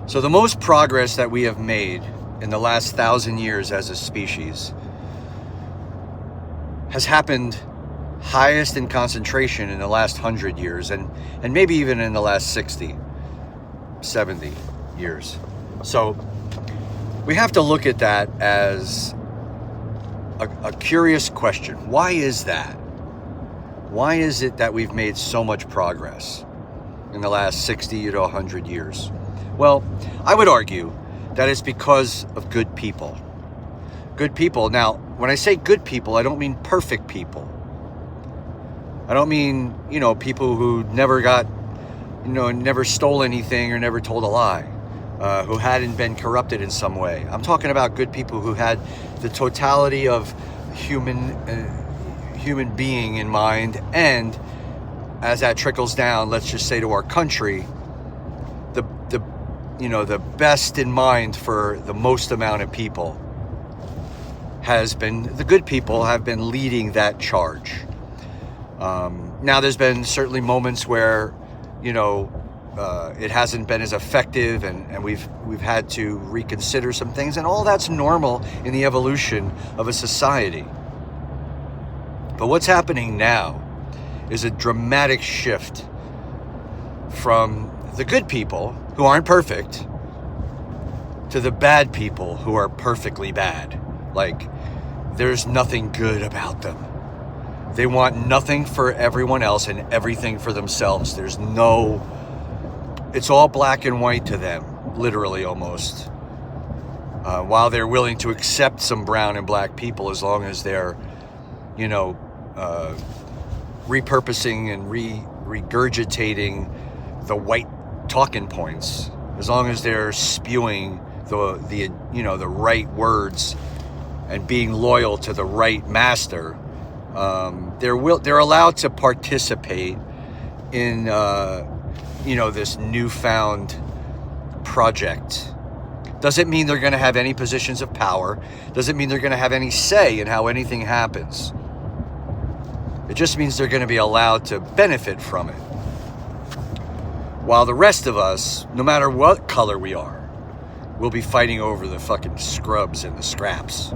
So the most progress that we have made in the last 1,000 years as a species has happened highest in concentration in the last 100 years and maybe even in the last 60, 70 years. So we have to look at that as a curious question. Why is that? Why is it that we've made so much progress in the last 60 to 100 years? Well, I would argue that it's because of good people. Good people. Now, when I say good people, I don't mean perfect people. I don't mean, people who never got, never stole anything or never told a lie, who hadn't been corrupted in some way. I'm talking about good people who had the totality of human being in mind, and as that trickles down, let's just say to our country, the best in mind for the most amount of people has been, the good people have been leading that charge. Now there's been certainly moments where, it hasn't been as effective and we've had to reconsider some things, and all that's normal in the evolution of a society. But what's happening now is a dramatic shift from the good people who aren't perfect to the bad people who are perfectly bad. Like, there's nothing good about them. They want nothing for everyone else and everything for themselves. It's all black and white to them, literally almost. While they're willing to accept some brown and black people as long as they're, repurposing and regurgitating the white talking points, as long as they're spewing the right words and being loyal to the right master, they're allowed to participate in this newfound project. Doesn't mean they're going to have any positions of power. Doesn't mean they're going to have any say in how anything happens. It just means they're going to be allowed to benefit from it. While the rest of us, no matter what color we are, will be fighting over the fucking scrubs and the scraps.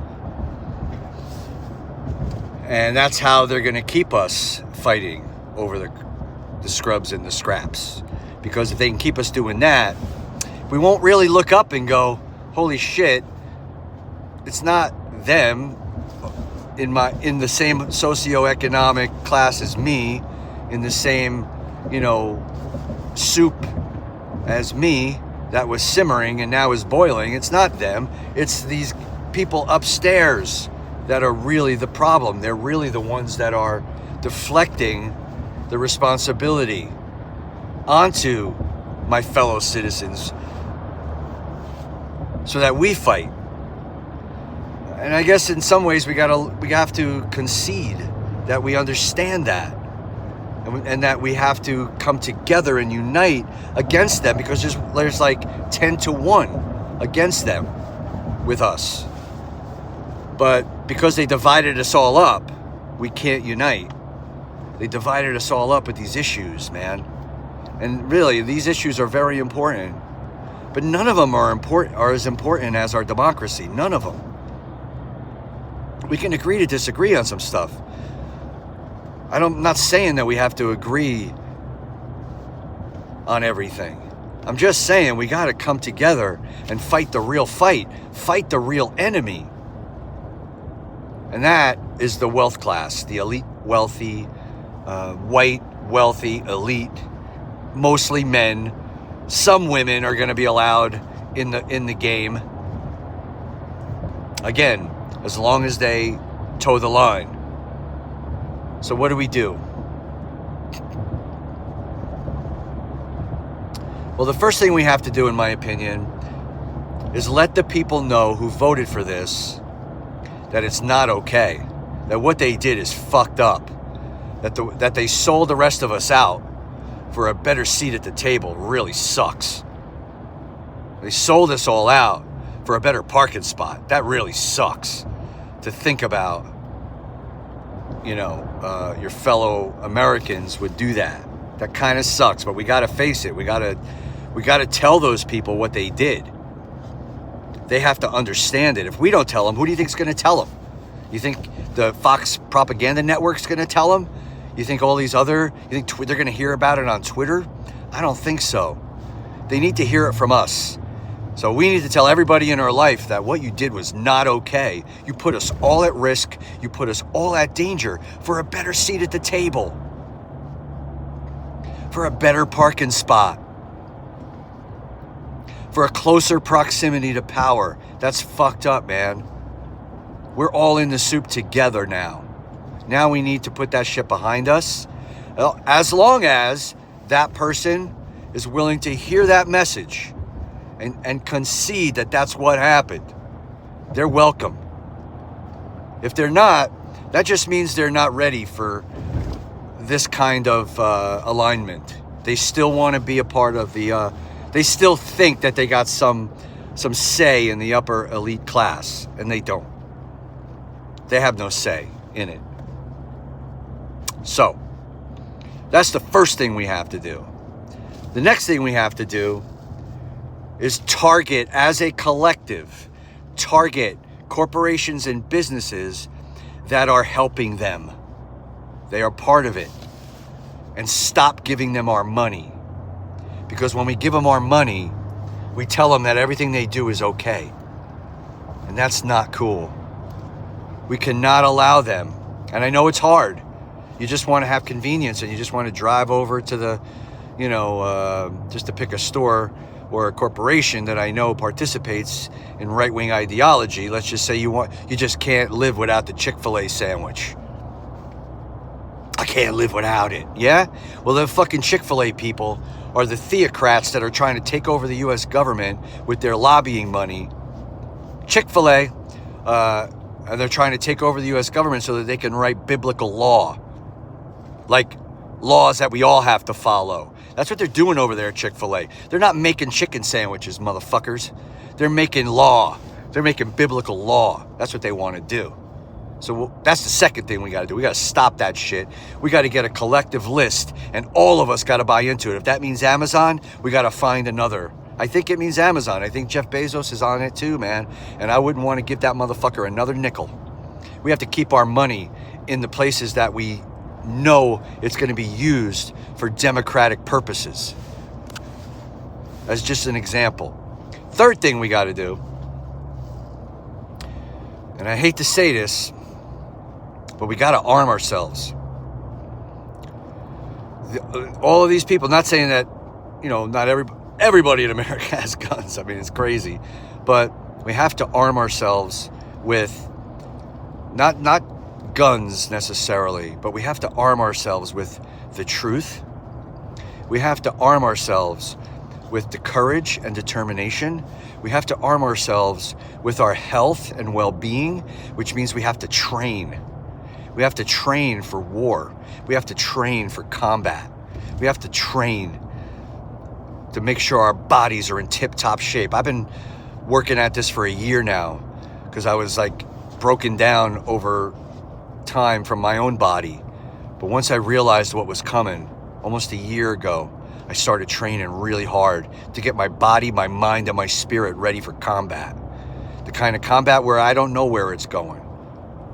And that's how they're going to keep us fighting over the scrubs and the scraps. Because if they can keep us doing that, we won't really look up and go, holy shit, it's not them in the same socioeconomic class as me, in the same, soup as me that was simmering and now is boiling. It's not them. It's these people upstairs that are really the problem. They're really the ones that are deflecting the responsibility onto my fellow citizens so that we fight. And I guess in some ways we have to concede that we understand that, and that we have to come together and unite against them, because there's like 10-1 against them with us. But because they divided us all up, we can't unite. They divided us all up with these issues, man. And really, these issues are very important. But none of them are as important as our democracy. None of them. We can agree to disagree on some stuff. I'm not saying that we have to agree on everything. I'm just saying we got to come together and fight the real fight. Fight the real enemy. And that is the wealth class, the elite, wealthy, white, wealthy, elite, mostly men. Some women are going to be allowed in the game. Again, as long as they toe the line. So what do? Well, the first thing we have to do, in my opinion, is let the people know who voted for this that it's not okay. That what they did is fucked up. That they sold the rest of us out for a better seat at the table really sucks. They sold us all out for a better parking spot. That really sucks to think about. Your fellow Americans would do that. That kind of sucks, but we got to face it. We got We got to tell those people what they did. They have to understand it. If we don't tell them, who do you think is going to tell them? You think the Fox propaganda network's going to tell them? You think all these other, you think they're going to hear about it on Twitter? I don't think so. They need to hear it from us. So we need to tell everybody in our life that what you did was not okay. You put us all at risk. You put us all at danger for a better seat at the table, for a better parking spot, for a closer proximity to power. That's fucked up, man. We're all in the soup together now. Now we need to put that shit behind us. Well, as long as that person is willing to hear that message and concede that that's what happened, they're welcome. If they're not, that just means they're not ready for this kind of alignment. They still want to be a part of the, they still think that they got some say in the upper elite class, and they don't. They have no say in it. So, that's the first thing we have to do. The next thing we have to do is target, as a collective, target corporations and businesses that are helping them. They are part of it. And stop giving them our money. Because when we give them our money, we tell them that everything they do is okay. And that's not cool. We cannot allow them. And I know it's hard. You just want to have convenience and you just want to drive over to the, just to pick a store or a corporation that I know participates in right-wing ideology. Let's just say you just can't live without the Chick-fil-A sandwich. I can't live without it. Yeah? Well, the fucking Chick-fil-A people are the theocrats that are trying to take over the U.S. government with their lobbying money. Chick-fil-A, and they're trying to take over the U.S. government so that they can write biblical law. Like laws that we all have to follow. That's what they're doing over there at Chick-fil-A. They're not making chicken sandwiches, motherfuckers. They're making law. They're making biblical law. That's what they want to do. So that's the second thing we got to do. We got to stop that shit. We got to get a collective list, and all of us got to buy into it. If that means Amazon, we got to find another. I think it means Amazon. I think Jeff Bezos is on it too, man. And I wouldn't want to give that motherfucker another nickel. We have to keep our money in the places that we know it's going to be used for democratic purposes. That's just an example. Third thing we got to do, and I hate to say this, but we got to arm ourselves. All of these people, not saying that, not everybody in America has guns. I mean, it's crazy. But we have to arm ourselves with not guns necessarily, but we have to arm ourselves with the truth. We have to arm ourselves with the courage and determination. We have to arm ourselves with our health and well-being, which means we have to train. We have to train for war. We have to train for combat. We have to train to make sure our bodies are in tip-top shape. I've been working at this for a year now because I was broken down over time from my own body. But once I realized what was coming almost a year ago, I started training really hard to get my body, my mind, and my spirit ready for combat. The kind of combat where I don't know where it's going.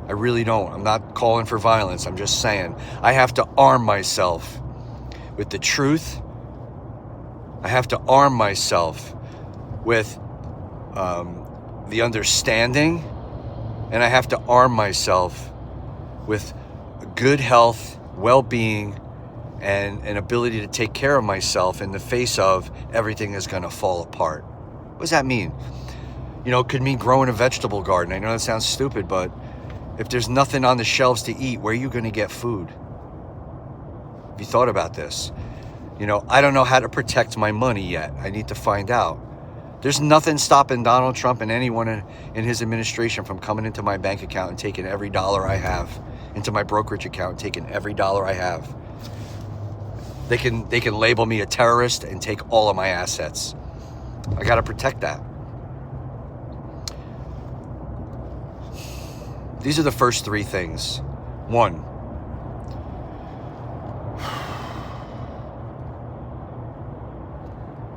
I really don't. I'm not calling for violence. I'm just saying I have to arm myself with the truth. I have to arm myself with the understanding, and I have to arm myself with good health, well-being, and an ability to take care of myself in the face of everything is going to fall apart. What does that mean? It could mean growing a vegetable garden. I know that sounds stupid, but if there's nothing on the shelves to eat, where are you going to get food? Have you thought about this? I don't know how to protect my money yet. I need to find out. There's nothing stopping Donald Trump and anyone in his administration from coming into my bank account and taking every dollar I have, into my brokerage account and taking every dollar I have. They can label me a terrorist and take all of my assets. I got to protect that. These are the first three things. 1,